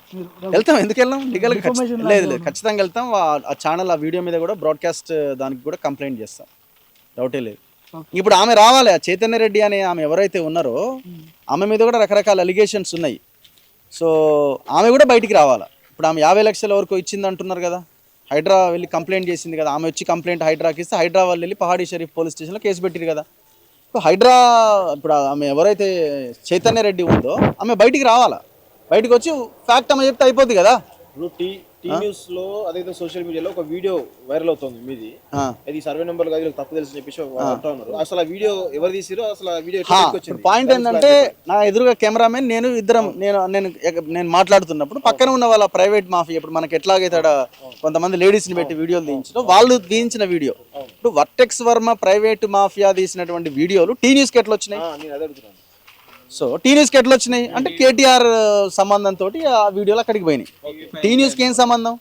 వెళ్తాం? ఎందుకు వెళ్ళాం? లీగల్గా లేదు లేదు, ఖచ్చితంగా వెళ్తాం. ఆ ఛానల్ ఆ వీడియో మీద కూడా బ్రాడ్కాస్ట్ దానికి కూడా కంప్లైంట్ చేస్తాం, డౌటే లేదు. ఇప్పుడు ఆమె రావాలి. ఆ చైతన్య రెడ్డి అనే ఆమె ఎవరైతే ఉన్నారో ఆమె మీద కూడా రకరకాల అలిగేషన్స్ ఉన్నాయి. సో ఆమె కూడా బయటికి రావాలా. ఇప్పుడు ఆమె 50 లక్షల వరకు ఇచ్చింది అంటున్నారు కదా, హైడ్రా వెళ్ళి కంప్లైంట్ చేసింది కదా. ఆమె వచ్చి కంప్లైంట్ హైడ్రాకి ఇస్తే హైడ్రా వాళ్ళు వెళ్ళి పహాడీ షరీఫ్ పోలీస్ స్టేషన్లో కేసు పెట్టిరు కదా. ఇప్పుడు హైడ్రా ఇప్పుడు ఆమె ఎవరైతే చైతన్య రెడ్డి ఉందో ఆమె బయటికి రావాలా. బయటకు వచ్చి ఫ్యాక్ట్ ఆమె చెప్తే అయిపోద్ది కదా. ఇప్పుడు టీ న్యూస్ లో అదైతే సోషల్ మీడియాలో ఒక వీడియో వైరల్ అవుతుంది మీది. ఇది సర్వే నెంబర్ కాదు తప్పు తెలుసు చెప్పేసి అంటా ఉన్నారు. అసలు ఆ వీడియో ఎవరు తీసిరో అసలు ఆ వీడియో పాయింట్ ఏంటంటే నా ఎదురుగా కెమెరామెన్ నేను ఇద్దరం నేను మాట్లాడుతున్నప్పుడు పక్కన ఉన్న వాళ్ళ ప్రైవేట్ మాఫియా ఇప్పుడు మనకి ఎట్లాగైతే కొంతమంది లేడీస్ని పెట్టి వీడియోలు తీయించడం వాళ్ళు తీయించిన వీడియో. ఇప్పుడు వర్టెక్స్ వర్మ ప్రైవేట్ మాఫియా తీసినటువంటి వీడియోలు టీ న్యూస్కి ఎట్లా వచ్చినాయి? సో టీ న్యూస్కి ఎట్లా వచ్చినాయి అంటే కేటీఆర్ సంబంధంతో ఆ వీడియోలు అక్కడికి పోయినాయి. టీ న్యూస్కి ఏం సంబంధం?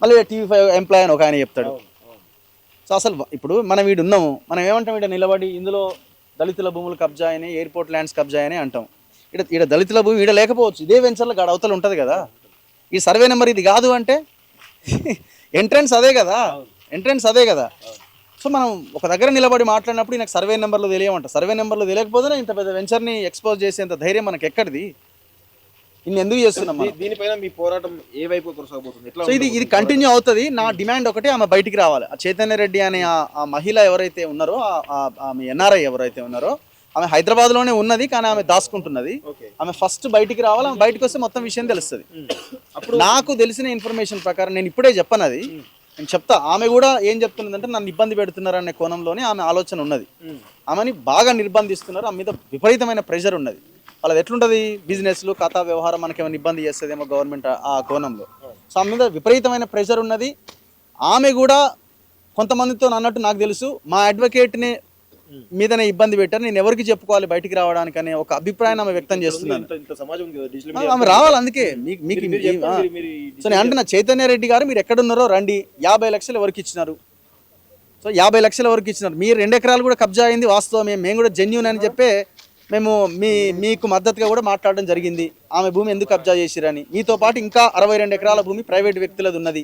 మళ్ళీ TV5 ఎంప్లాయ్ అని ఒక ఆయన చెప్తాడు. సో అసలు ఇప్పుడు మనం వీడు ఉన్నాము, మనం ఏమంటాం? ఇక్కడ నిలబడి ఇందులో దళితుల భూములు కబ్జా అయినాయి, ఎయిర్పోర్ట్ ల్యాండ్స్ కబ్జా అయినాయి అంటాం. ఇక్కడ దళితుల భూమి ఇక్కడ లేకపోవచ్చు, ఇదే వెంచర్లో గాడ అవతల ఉంటుంది కదా. ఈ సర్వే నెంబర్ ఇది కాదు అంటే ఎంట్రన్స్ అదే కదా. సో మనం ఒక దగ్గర నిలబడి మాట్లాడినప్పుడు నాకు సర్వే నెంబర్లు తెలియమంట. సర్వే నెంబర్లు తెలియకపోతేనే ఇంత పెద్ద వెంచర్ని ఎక్స్పోజ్ చేసేంత ధైర్యం మనకి ఎక్కడిది? ఇన్ని ఎందుకు చేస్తున్నాం? దీనిపైన మీ పోరాటం ఏ వైపు కొనసాగబోతుంది? సో ఇది కంటిన్యూ అవుతుంది. నా డిమాండ్ ఒకటే, ఆమె బయటికి రావాలి. ఆ చైతన్య రెడ్డి అనే ఆ మహిళ ఎవరైతే ఉన్నారో, ఆమె NRI ఎవరైతే ఉన్నారో, ఆమె హైదరాబాద్లోనే ఉన్నది కానీ ఆమె దాచుకుంటున్నది. ఆమె ఫస్ట్ బయటికి రావాలి. ఆమె బయటకు వస్తే మొత్తం విషయం తెలుస్తుంది. నాకు తెలిసిన ఇన్ఫర్మేషన్ ప్రకారం నేను ఇప్పుడే చెప్పనది, నేను చెప్తా. ఆమె కూడా ఏం చెప్తున్నదంటే నన్ను ఇబ్బంది పెడుతున్నారు అనే కోణంలోనే ఆమె ఆలోచన ఉన్నది. ఆమెని బాగా నిర్బంధిస్తున్నారు, ఆమె మీద విపరీతమైన ప్రెషర్ ఉన్నది. వాళ్ళది ఎట్లుంటుంది? బిజినెస్లు, ఖాతా వ్యవహారం మనకి ఏమైనా ఇబ్బంది చేస్తుందేమో గవర్నమెంట్ ఆ కోణంలో. సో ఆమె మీద విపరీతమైన ప్రెషర్ ఉన్నది. ఆమె కూడా కొంతమందితో అన్నట్టు నాకు తెలుసు మా అడ్వకేట్ని మీదనే ఇబ్బంది పెట్టారు, నేను ఎవరికి చెప్పుకోవాలి బయటికి రావడానికి అనే ఒక అభిప్రాయాన్ని ఆమె వ్యక్తం చేస్తున్నాను. ఆమె రావాలి. అందుకే మీకు సో నేను అంటున్నా, చైతన్య రెడ్డి గారు మీరు ఎక్కడున్నారో రండి. 50 లక్షలు ఎవరికి ఇచ్చినారు? సో 50 లక్షల వరకు ఇచ్చినారు. మీరు 2 ఎకరాలు కూడా కబ్జా అయింది వాస్తవమే, మేము కూడా జెన్యూన్ అని చెప్పే మేము మీకు మద్దతుగా కూడా మాట్లాడడం జరిగింది. ఆమె భూమి ఎందుకు కబ్జా చేసిరని. మీతో పాటు ఇంకా 62 ఎకరాల భూమి ప్రైవేట్ వ్యక్తులది ఉన్నది.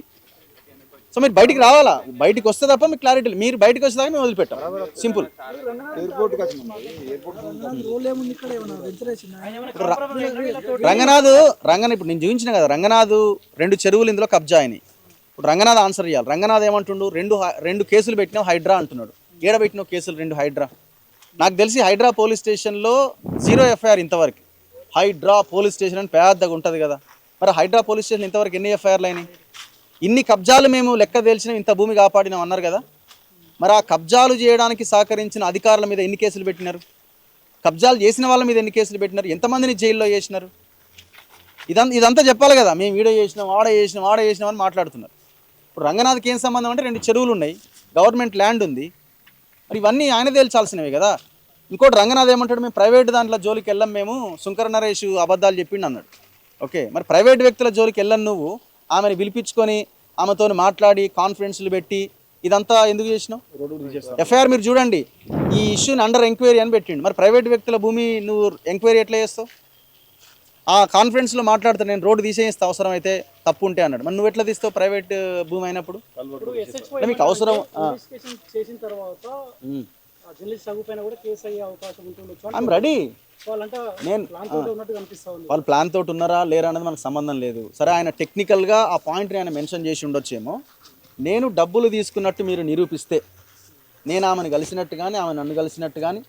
సో మీరు బయటికి రావాలా. బయటికి వస్తే తప్ప మీకు క్లారిటీ లేదు. మీరు బయటకు వచ్చేదాకా మేము వదిలిపెట్టాం. సింపుల్. రంగనాథ్ ఇప్పుడు నేను చూపించిన కదా, రంగనాథ్ 2 చెరువులు ఇందులో కబ్జా అయినాయి. ఇప్పుడు రంగనాథ్ ఆన్సర్ చేయాలి. రంగనాథ్ ఏమంటుండు? రెండు కేసులు పెట్టినావు హైడ్రా అంటున్నాడు. ఏడబెట్టినావు కేసులు 2 హైడ్రా? నాకు తెలిసి హైడ్రా పోలీస్ స్టేషన్లో 0 FIR ఇంతవరకు. హైడ్రా పోలీస్ స్టేషన్ అని పెద్దగా ఉంటుంది కదా, మరి హైడ్రా పోలీస్ స్టేషన్ ఇంతవరకు ఎన్ని FIRలు అయినాయి? ఇన్ని కబ్జాలు మేము లెక్క తేల్చినాం, ఇంత భూమి కాపాడినాం అన్నారు కదా. మరి ఆ కబ్జాలు చేయడానికి సహకరించిన అధికారుల మీద ఎన్ని కేసులు పెట్టినారు? కబ్జాలు చేసిన వాళ్ళ మీద ఎన్ని కేసులు పెట్టినారు? ఎంతమందిని జైల్లో చేసినారు? ఇదంతా చెప్పాలి కదా. మేము వీడియో చేసినాం, ఆడ చేసినాం అని మాట్లాడుతున్నారు. ఇప్పుడు రంగనాథ్కి ఏం సంబంధం అంటే 2 చెరువులు ఉన్నాయి, గవర్నమెంట్ ల్యాండ్ ఉంది, మరి ఇవన్నీ ఆయన తేల్చాల్సినవి కదా. ఇంకోటి రంగనాథ్ ఏమంటాడు? మేము ప్రైవేట్ దాంట్లో జోలికి వెళ్ళాం, మేము శుంకర నరేష్ అబద్ధాలు చెప్పిండు అన్నాడు. ఓకే, మరి ప్రైవేట్ వ్యక్తుల జోలికి వెళ్ళను నువ్వు, ఆమెను పిలిపించుకొని ఆమెతో మాట్లాడి కాన్ఫరెన్స్లు పెట్టి ఇదంతా ఎందుకు చేసినావు? FIR మీరు చూడండి, ఈ ఇష్యూని అండర్ ఎంక్వైరీ అని పెట్టిండు. మరి ప్రైవేట్ వ్యక్తుల భూమి నువ్వు ఎంక్వైరీ ఎట్లా చేస్తావు? ఆ కాన్ఫరెన్స్లో మాట్లాడుతా నేను రోడ్డు తీసేస్తా అవసరం అయితే తప్పు ఉంటే అన్నాడు. మరి నువ్వు ఎట్లా తీస్తావు ప్రైవేట్ భూమి అయినప్పుడు? మీకు అవసరం చేసిన తర్వాత ఐఎమ్ రెడీ. వాళ్ళు ప్లాన్ తోటి ఉన్నారా లేరా అనేది మనకు సంబంధం లేదు. సరే, ఆయన టెక్నికల్గా ఆ పాయింట్ని ఆయన మెన్షన్ చేసి ఉండొచ్చేమో. నేను డబ్బులు తీసుకున్నట్టు మీరు నిరూపిస్తే, నేను ఆమెను కలిసినట్టు కానీ ఆమె నన్ను కలిసినట్టు కానీ,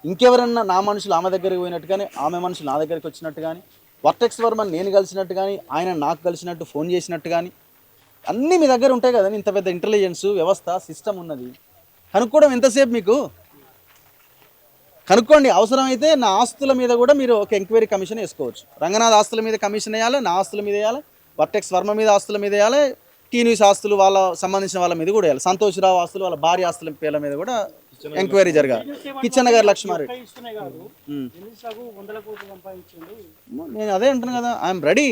ఇంకెవరన్నా నా మనుషులు ఆమె దగ్గరికి పోయినట్టు కానీ ఆమె మనుషులు నా దగ్గరికి వచ్చినట్టు కానీ, వర్టెక్స్ వర్మన్ నేను కలిసినట్టు కానీ ఆయన నాకు కలిసినట్టు ఫోన్ చేసినట్టు కానీ, అన్నీ మీ దగ్గర ఉంటాయి కదా. ఇంత పెద్ద ఇంటెలిజెన్స్ వ్యవస్థ సిస్టమ్ ఉన్నది. కనుక్కోవడం ఎంతసేపు మీకు? కనుక్కోండి. అవసరమైతే నా ఆస్తుల మీద కూడా మీరు ఒక ఎంక్వైరీ కమిషన్ వేసుకోవచ్చు. రంగనాథ్ ఆస్తుల మీద కమిషన్ వేయాలి, నా ఆస్తుల మీద వేయాలి, వర్టెక్స్ వర్మ మీద ఆస్తుల మీద వేయాలి, టీ న్యూస్ ఆస్తులు వాళ్ళ సంబంధించిన వాళ్ళ మీద కూడా వేయాలి, సంతోష్ రావు ఆస్తులు వాళ్ళ భార్య ఆస్తుల పేర్ల మీద కూడా ఎంక్వైరీ జరగాలి. కిచెన్ గారు లక్ష్మారెడ్డి నేను అదే అంటున్నాను కదా, ఐఎమ్ రెడీ.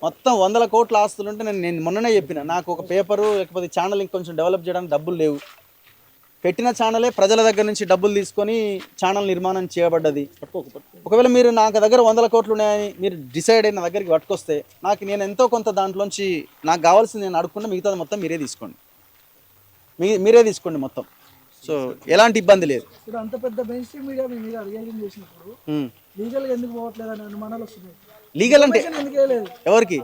మొత్తం 100 కోట్ల ఆస్తులు ఉంటే నేను మొన్ననే చెప్పిన, నాకు ఒక పేపరు లేకపోతే ఛానల్ ఇంకొంచెం డెవలప్ చేయడానికి డబ్బులు లేవు. పెట్టిన ఛానలే ప్రజల దగ్గర నుంచి డబ్బులు తీసుకొని ఛానల్ నిర్మాణం చేయబడ్డది. ఒకవేళ మీరు నాకు దగ్గర 100 కోట్లు ఉన్నాయని మీరు డిసైడ్ అయిన దగ్గరికి పట్టుకొస్తే నేను ఎంతో కొంత దాంట్లోంచి నాకు కావాల్సింది నేను అడుక్కుండా మిగతాది మొత్తం మీరే తీసుకోండి, మీరే తీసుకోండి మొత్తం. సో ఎలాంటి ఇబ్బంది లేదు. ఇప్పుడు అంత పెద్ద మెయిన్ స్ట్రీమ్ మీడియా మీ మీద రియాక్షన్ చేసినప్పుడు లీగల్గా ఎందుకు పోవట్లేదు అని అనుమానాలు వస్తున్నాయి. లీగల్ అంటే ఎవరికి?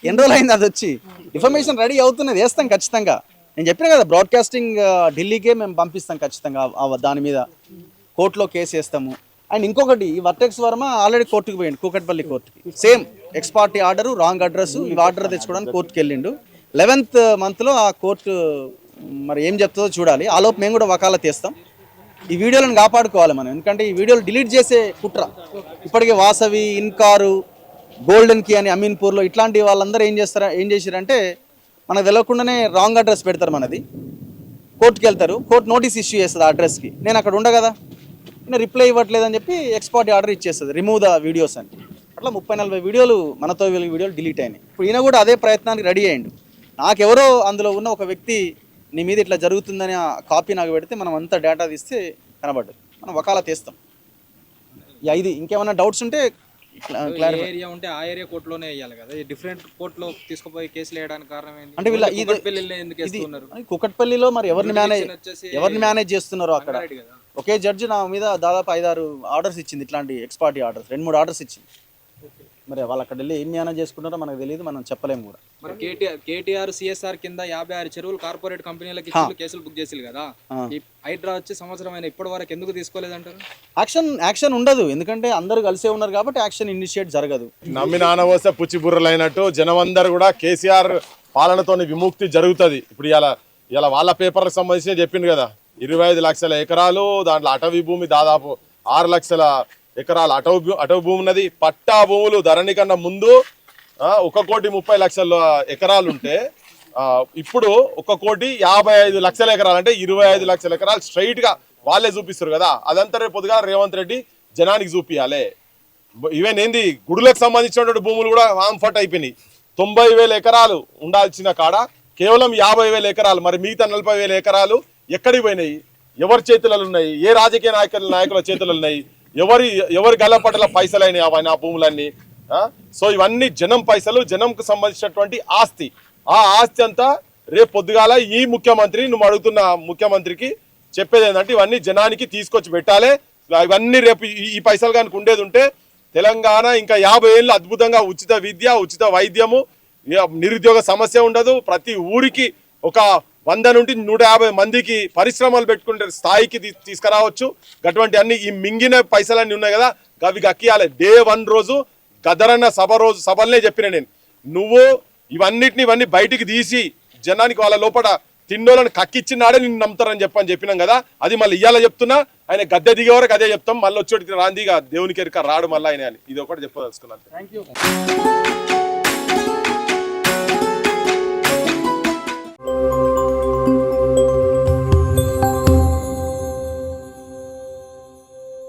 ఎన్ని రోజులు అయింది అది వచ్చి? ఇన్ఫర్మేషన్ రెడీ అవుతున్నది, వేస్తాం ఖచ్చితంగా. నేను చెప్పిన కదా, బ్రాడ్కాస్టింగ్ ఢిల్లీకే మేము పంపిస్తాం ఖచ్చితంగా. దాని మీద కోర్టులో కేసు వేస్తాము. అండ్ ఇంకొకటి, ఈ వర్టెక్స్ వర్మ ఆల్రెడీ కోర్టుకు పోయిండు, కూకట్పల్లి కోర్టుకి. Same X party order, wrong address, ఈ ఆర్డర్ తెచ్చుకోవడానికి కోర్టుకి వెళ్ళిండు. 11th మంత్లో ఆ కోర్టు మరి ఏం చెప్తుందో చూడాలి. ఆలోపు మేము కూడా వకాలత్ చేస్తాం. ఈ వీడియోలను కాపాడుకోవాలి మనం, ఎందుకంటే ఈ వీడియోలు డిలీట్ చేసే కుట్ర. ఇప్పటికే వాసవి, ఇన్కారు, గోల్డెన్ కీ అని అమీన్పూర్లో ఇట్లాంటి వాళ్ళందరూ ఏం చేశారంటే మనకు తెలియకుండానే రాంగ్ అడ్రస్ పెడతారు మనది. కోర్టుకి వెళ్తారు, కోర్టు నోటీస్ ఇష్యూ చేస్తుంది ఆ అడ్రస్కి. నేను అక్కడ ఉండగదా, నేను రిప్లై ఇవ్వట్లేదని చెప్పి ఎక్స్పోర్ట్ ఆర్డర్ ఇచ్చేస్తుంది, రిమూవ్ ద వీడియోస్ అని. అట్లా 30-40 వీడియోలు, మనతో వీడియోలు డిలీట్ అయినాయి. ఇప్పుడు ఈయన కూడా అదే ప్రయత్నానికి రెడీ అయ్యిండు. నాకెవరో అందులో ఉన్న ఒక వ్యక్తి నీ మీద ఇట్లా జరుగుతుందని ఆ కాపీ నాకు పెడితే మనం అంతా డేటా తీస్తే కనబడ్డది, మనం వకాలత్ చేస్తాం. ఇది ఇంకేమైనా డౌట్స్ ఉంటే ఏరియా ఉంటే ఆ ఏరియా కోర్టులోనే వేయాలి కదా, డిఫరెంట్ కోర్టులో తీసుకుపోయి కేసులు వేయడానికి కారణం ఏంటి? అంటే కుకట్పల్లిలో మరి ఎవరిని మేనేజ్ చేస్తున్నారో అక్కడ ఒకే జడ్జి నా మీద దాదాపు 5-6 ఆర్డర్స్ ఇచ్చింది, ఇట్లాంటి ఎక్స్పార్టీ ఆర్డర్స్, 2-3 ఆర్డర్స్ ఇచ్చింది. మరి వాళ్ళు అక్కడ వెళ్ళి ఏం మేనేజ్ చేసుకుంటారో మనకు తెలియదు, మనం చెప్పలేము కూడా. మరి కేటీఆర్ సిఎస్ఆర్ కింద 56 చెరువులు కార్పొరేట్ కంపెనీలకు కేసులు బుక్ చేసి కదా, ఈ హైడ్రా వచ్చి సంవత్సరం అయినా ఇప్పటి వరకు ఎందుకు తీసుకోలేదంటారు? యాక్షన్ ఉండదు, ఎందుకంటే అందరూ కలిసే ఉన్నారు కాబట్టి యాక్షన్ ఇనిషియేట్ జరగదు. నమ్మి నానవోస పుచ్చి బుర్రలైనట్టు జనమందరూ కూడా కేసీఆర్ పాలనతోని విముక్తి జరుగుతుంది. ఇప్పుడు ఇలా వాళ్ళ పేపర్లకు సంబంధించి చెప్పింది కదా, 25 లక్షల ఎకరాలు, దాంట్లో అటవీ భూమి దాదాపు 6 లక్షల ఎకరాలు అటవీ భూమి ఉన్నది. పట్టా భూములు ధరణి కన్నా ముందు 1,30,00,000 ఎకరాలు ఉంటే ఇప్పుడు 1,55 లక్షల ఎకరాలు, అంటే 25 లక్షల ఎకరాలు స్ట్రైట్ గా వాళ్ళే చూపిస్తారు కదా. అదంతా రేపు పొద్దుగా రేవంత్ రెడ్డి జనానికి చూపియాలి. ఈవెన్ ఏంది గుడులకు సంబంధించినటువంటి భూములు కూడా హామ్ఫట్ అయిపోయినాయి. 90,000 ఎకరాలు ఉండాల్సిన కాడ కేవలం 50,000 ఎకరాలు, మరి మిగతా 40,000 ఎకరాలు ఎక్కడికి పోయినాయి? ఎవరి చేతులలో ఉన్నాయి? ఏ రాజకీయ నాయకుల చేతులలో ఉన్నాయి? ఎవరి గల్లపట్టల పైసలు అయినాయి అవన్నీ, ఆ భూములన్నీ? సో ఇవన్నీ జనం పైసలు, జనంకు సంబంధించినటువంటి ఆస్తి. ఆ ఆస్తి అంతా రేపు పొద్దుగాల ఈ ముఖ్యమంత్రి, నువ్వు అడుగుతున్న ముఖ్యమంత్రికి చెప్పేది ఏంటంటే ఇవన్నీ జనానికి తీసుకొచ్చి పెట్టాలి. ఇవన్నీ రేపు ఈ పైసలు కనుక ఉండేది ఉంటే తెలంగాణ ఇంకా 50 ఏళ్ళు అద్భుతంగా ఉచిత విద్య, ఉచిత వైద్యము, నిరుద్యోగ సమస్య ఉండదు. ప్రతి ఊరికి ఒక 100 నుండి 150 మందికి పరిశ్రమలు పెట్టుకుంటే స్థాయికి తీసుకురావచ్చు. అటువంటి అన్ని ఈ మింగిన పైసలన్నీ ఉన్నాయి కదా, అవి గక్కియాలి. Day 1 రోజు గదరన్న సభలనే చెప్పిన నేను, నువ్వు ఇవన్నీ బయటికి తీసి జనానికి వాళ్ళ లోపల తిండోలను కక్కిచ్చినాడే నిన్ను నమ్ముతారని చెప్పినాం కదా. అది మళ్ళీ ఇయ్యాల చెప్తున్నా, ఆయన గద్దె దిగే వరకు అదే చెప్తాం. మళ్ళీ వచ్చేటికి రాందిగా దేవునికి ఎరుక రాడు మళ్ళీ ఆయన అని, ఇది ఒకటి చెప్పదలుచుకున్నాను.